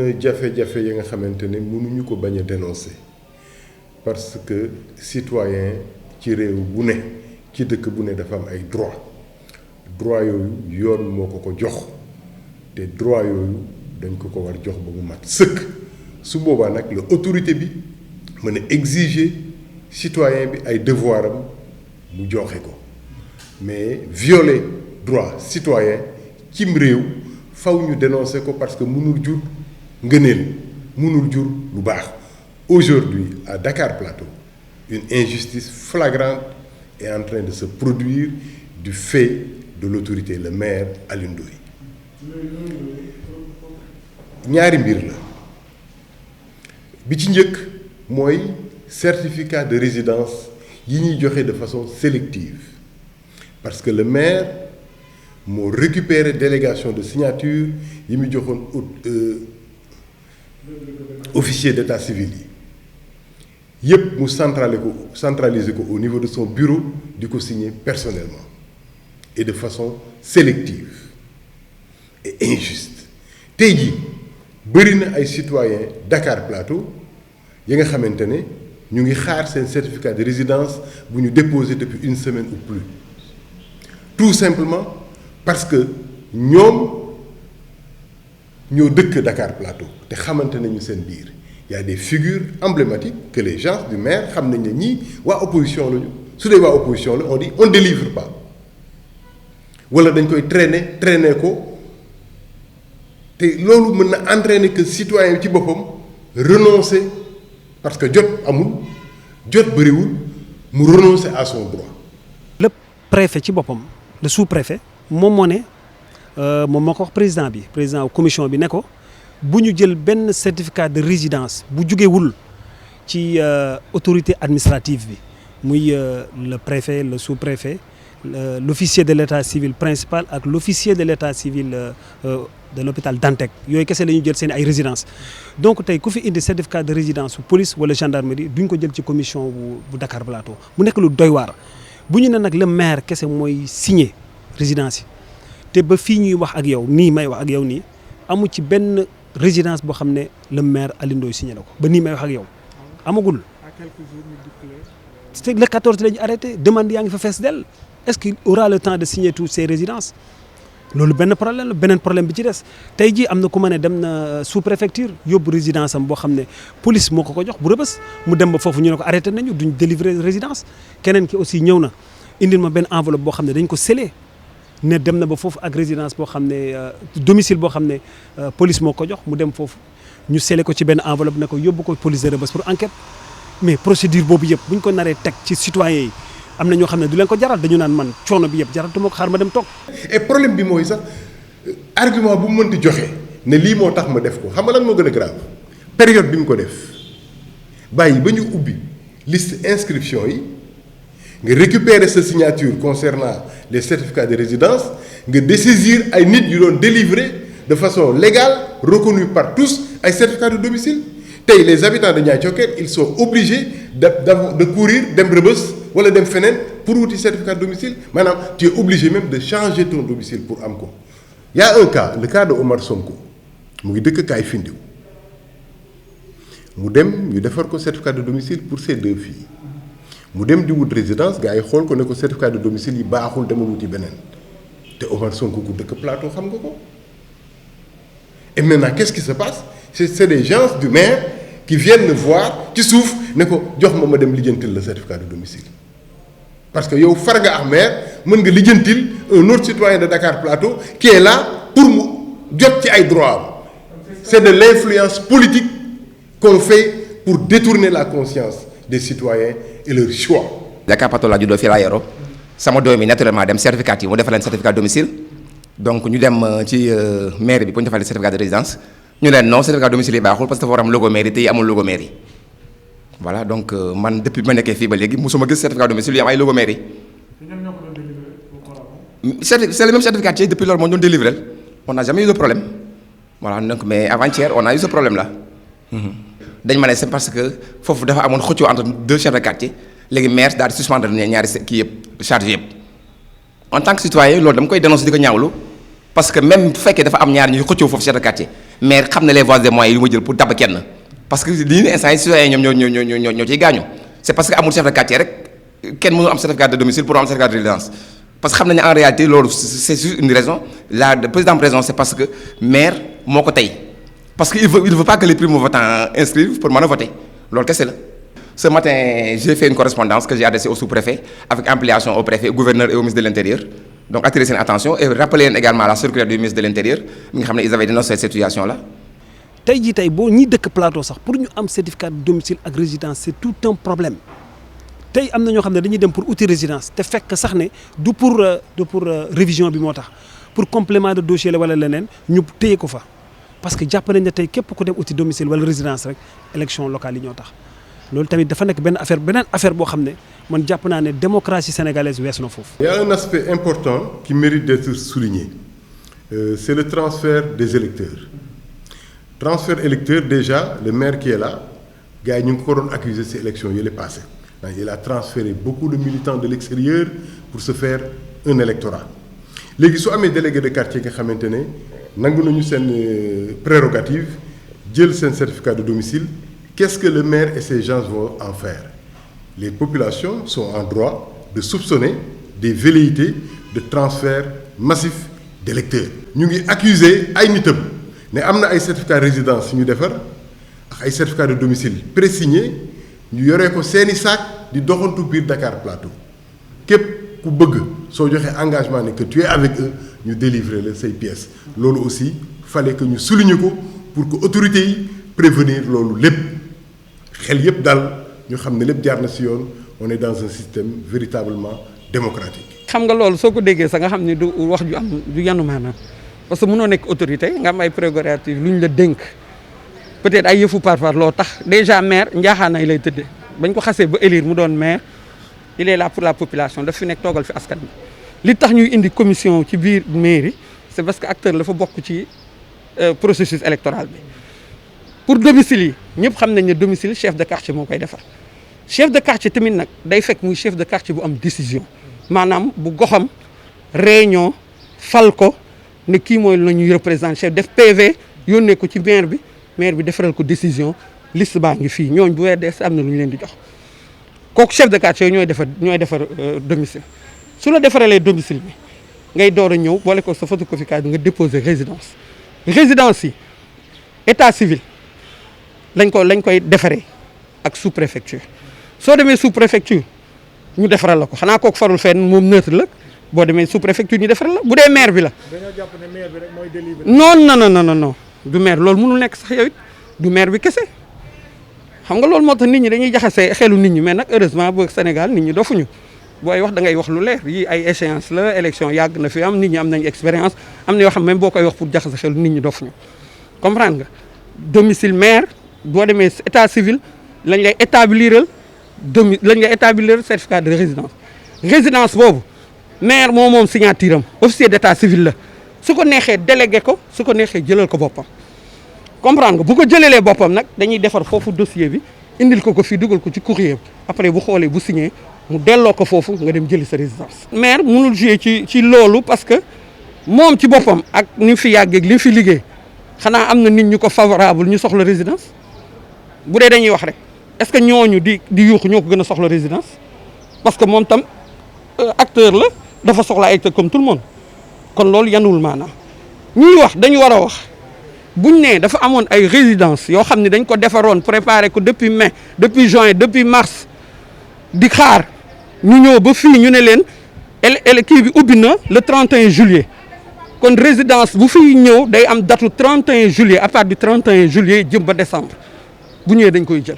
na jafe-jafe yi nga xamante ne mënuñu ko bañ a dénoncer parce que citoyen ci réew bu ne ci dëkk bu ne dafa am ay droit yooyu yoon moo ko jox te droit yooyu dañ ko war jox ba mu mat sëkk su boobaa nag la autorité bi mën a exiger citoyen bi ay devoir am mu joxe ko mais violer droit citoyen cim réew faw ñu dénoncer ko parce que mënul jur ngëneel mënul jur lu baax. Aujourd'hui à Dakar Plateau une injustice flagrante est en train de se produire du fait de l'autorité le maire Alioune Ndoye ñaari mbir la bi ci njëkk mooy certificat de résidence yi ñuy joxe de façon sélective parce que le maire moo récupéré délégation de signature yi mu joxoon officier d'état civil yi yépp mu centraliser ko au niveau de son bureau di ko signer personnellement et de façon sélective et injuste tey jii bëri na ay citoyens Dakar Plateau yi nga xamante ne ñu ngi xaar seen certificat de résidence bu ñu déposé depuis une semaine ou plus tout simplement parce que ñoom ñoo dëkk Dakar Plateau te xamante nañu seen biir y a des figures emblématiques que les gens du maire xam nañ ne ñii waa opposition lañu su dee waa opposition la on dit on délivre pas wala dañ koy traîner ko te loolu mën na entraîner que citoyen ci boppam renoncer parce que jot amul jot bëriwul mu renoncer à son droit. Le préfet ci boppam le sous-préfet moom moo ne moom moo ko wax président commission bi ne ko bu ñu jël benn certificat de résidence bu jugewul ci autorité administrative bi muy le préfet le sous-préfet l'officier de l'état civil principal ak l'officier de l'état civil de l'hôpital Dantec yooyu kese la ñu jël seen ay résidence donc tey ku fi indi certificat de résidence police wala gendarmerie duñ ko jël ci commission bu Dakar Plateau mu nekk lu doy waar bu ñu ne nag le maire kese mooy signer résidence yi te ba fii ñuy wax ak yow nii may wax ak yow nii amu ci benn résidence boo xam ne le maire Alioune Ndoye signé na ko ba nii may wax ak yow amagul. c'est le 14 la ñu arrêté demande yaa ngi fa fees dell est-ce qu'il aura le temps de signer toutes ces résidences loolu benn problème la beneen problème bi ci des tey jii am na ku ma ne dem na sous-préfecture yóbbu résidence am boo xam ne police moo ko jox bu Rebeuss mu dem ba foofu ñu ne ko arrêté nañu duñ délivrer résidence keneen ki aussi ñëw na indil ma benn enveloppe boo xam ne dañ ko scellé ne dem na ba foofu ak résidence boo xam ne domicile boo xam ne police moo ko jox mu dem foofu ñu scellé ko ci benn enveloppe ne ko yóbbu ko police de Rebeuss pour enquête mais procédure boobu yëpp bu ñu ko naree teg ci citoyens yi am na ñoo xam ne du leen ko jaral dañu naan man coono bi yëpp jaratuma ko xaar ma dem toog. et problème bi mooy sax argument bu mu mënti joxe ne lii moo tax ma def ko xam nga lan moo gën a grave période bi mu ko def bàyyi ba ñu ubbi liste inscription yi nga récupérer sa signature concernant les certificats de résidence nga dessaisir ay nit yu doon délivrer de façon légale reconnue par tous ay certificats de domicile tey les habitants de Niayes Thioker ils sont obligés de courir dem Rebeuss wala dem feneen pour wuti certificat de domicile maanaam tu es obligé même de changer ton domicile pour am ko y a un cas le cas de Omar Sonko mu ngi dëkk Kaay Findiw mu dem ñu defar ko certificat de domicile pour ses 2 filles mu dem di wut résidence gars yi xool ko ne ko certificat de domicile yi baaxul demal wuti beneen te Omar Sonko ku dëkk Plateau xam nga ko et maintenant qu'est-ce qui se passe c'est des gens du maire qui viennent me voir ci suuf ne ko jox ma dem lijjantil le certificat de domicile parce que yow far nga ak maire mën nga lijjantil un autre citoyen de Dakar Plateau qui est là pour mu jot ci ay droits am c'est de l'influence politique qu'on fait pour détourner la conscience des citoyens et leur choix. Dakar Plateau laa juddoo fii laa yoroo sama doom yi naturellement dem certificat yi mu defal leen certificat de domicile donc ñu dem ci mairie bi pour ñu defal leen certificat de résidence ñu leen non certificat de domicile yi baaxul parce que dafa war am logo mairie te yi amul logo mairie voilà donc man depuis bi ma nekkee fii ba léegi mosuma gis certificat de domicile yu am ay logo mairie. c'est le même certificat yi depuis loolu moo doon délivré on n'a jamais eu de problème voilà donc mais avant-hier on a eu ce problème là. dañ ma ne c'est parce que foofu dafa amoon xëccoo entre 2 chefs de quartier léegi maire daal di suspendre ñaari kii yëpp charge yëpp en tant que citoyen loolu dama koy dénoncer di ko ñaawlu parce que même bu fekkee dafa am ñaar ñuy xëccoo foofu chef de quartier maire xam na les voies et moyens yu ma jël pour dab kenn parce que lii nii instant yi citoyen ñoo ciy gaañu c'est parce que amul chef de quartier rek kenn mënu am certificat de domicile pour am certificat de résidence parce que xam nañu en réalité loolu c'est juste une raison la présidente raison c'est parce que maire moo ko tey parce que il veut pas que les primo-votants inscrivent pour mën a voter loolu kese la. Ce matin, j'ai fait une correspondance que j'ai adressée au sous-préfet avec ampliation au préfet, au gouverneur et au ministre de l'Intérieur. Donc attirer son attention et rappeler également la circulaire du ministre de l'Intérieur. Ils avaient dénoncé cette situation-là. tey jii tey boo ñi dëkk plateau sax pour ñu am certificat de domicile ak résidence c'est tout un problème tey am na ñoo xam ne dañuy dem pour outil résidence te fekk sax ne du pour révision bi moo tax pour complément de dossier la wala leneen ñu téye ko fa parce que jàpp nañ ne tey képp ku dem outil domicile wala résidence rek élection locale yi ñoo tax. loolu tamit dafa nekk beneen affaire boo xam ne man jàpp naa ne démocratie sénégalaise weesu na foofu. Il y a un aspect important qui mérite d'être souligné c'est le transfert des électeurs transfert électeur déjà le maire qui est là gars yi ñu ngi ko doon accuser ces élections yi la passé il a transféré beaucoup de militants de l'extérieur pour se faire un électorat léegi su amee délégué de quartier nga xamante ne nangu nañu seen prérogative jël seen certificat de domicile. Qu'est-ce que le maire et ses gens vont en faire? Les populations sont en droit de soupçonner des velléités de transfert massif d'électeurs. ñu ngi accuser ay nitam ne am na ay certificat de résidence yu ñu defar ak ay certificat de domicile pré-signé ñu yoree ko seeni sac di doxantu biir Dakar Plateau képp ku bëgg soo joxee engagement ne que tu es avec eux ñu délivrer la say pièces loolu aussi fallait que ñu souligner ko pour que autorités yi prévenir loolu lépp. xel yëpp daal ñu xam ne lépp jaar na ci yoon on est dans un système véritablement démocratique. xam nga loolu soo ko déggee sax nga xam ne du wax ju am du yanu maanaam parce que mënoo nekk autorité nga am ay prérogatives lu ñu la dénk peut-être ay yëfu par loo tax déjà maire njaaxaanay lay tëddee bañ ko xasee ba élire mu doon maire il est là pour la population daf fi nekk toogal fi askan bi li tax ñuy indi commission ci biir mairie c'est parce que acteur la fa bokk ci processus électoral bi. pour domicile yi ñëpp xam nañ ne domicile chef de quartier moo koy defar chef de quartier tamit nag day fekk muy chef de quartier bu am décision maanaam bu goxam réunion fal ko ne kii mooy la ñuy représenter chef def PV yónnee ko ci maire bi defaral ko décision liste baa ngi fii ñooñ bu weer dee am na lu ñu leen di jox kooku chef de quartier ñooy defar domicile su la defaralee domicile bi ngay door a ñëw boole ko sa photocopie carte nga déposer résidence yi état civil lañ koy defaree ak sous préfecture soo demee sous préfecture ñu defaral la ko xanaa kooku farul fenn moom neutre la boo demee sous préfecture ñu defaral la bu dee maire bi la. dañoo jàpp ne maire bi rek mooy délivrer. non du maire loolu mënul nekk sax yow it du maire bi kese xam nga loolu moo tax nit ñi dañuy jaxase xelu nit ñi mais nag heureusement ba Sénégal nit ñi dofuñu booy wax da ngay wax lu leer yii ay échéance la élection yàgg na fi am nit ñi am nañ expérience am na yoo xam même boo koy wax pour jaxase xelu nit ñi dofuñu comprendre nga domicile maire. boo demee état civil lañ lay établir certificat de résidence boobu maire moom signature am officier d'état civil la su ko neexee délégué ko su ko neexee jëlal ko boppam comprendre nga bu ko jëlalee boppam nag dañuy defar foofu dossier bi indil ko fii dugal ko ci courrier après bu xoolee bu signé mu delloo ko foofu nga dem jëli sa résidence. maire mënul jouer ci loolu parce que moom ci boppam ak ni mu fi yàggee ak li mu fi liggéey xanaa am na nit ñu ko favorable ñu soxla résidence. bu dee dañuy wax rek est-ce que ñooñu di yuuxu ñoo ko gën a soxla résidence parce que moom tam acteur la dafa soxla ay acteur comme tout le monde kon loolu yanuwul maanaam ñuy wax dañu war a wax buñ ne dafa amoon ay résidence yoo xam ne dañ ko defaroon préparé ko depuis mai depuis juin depuis mars di xaar ñu ñëw ba fii ñu ne leen kii bi ubbi na le 31 juillet kon résidence bu fiy ñëw day am datu 31 juillet à partir du 31 juillet jëm ba décembre bu ñëwee dañ koy jël.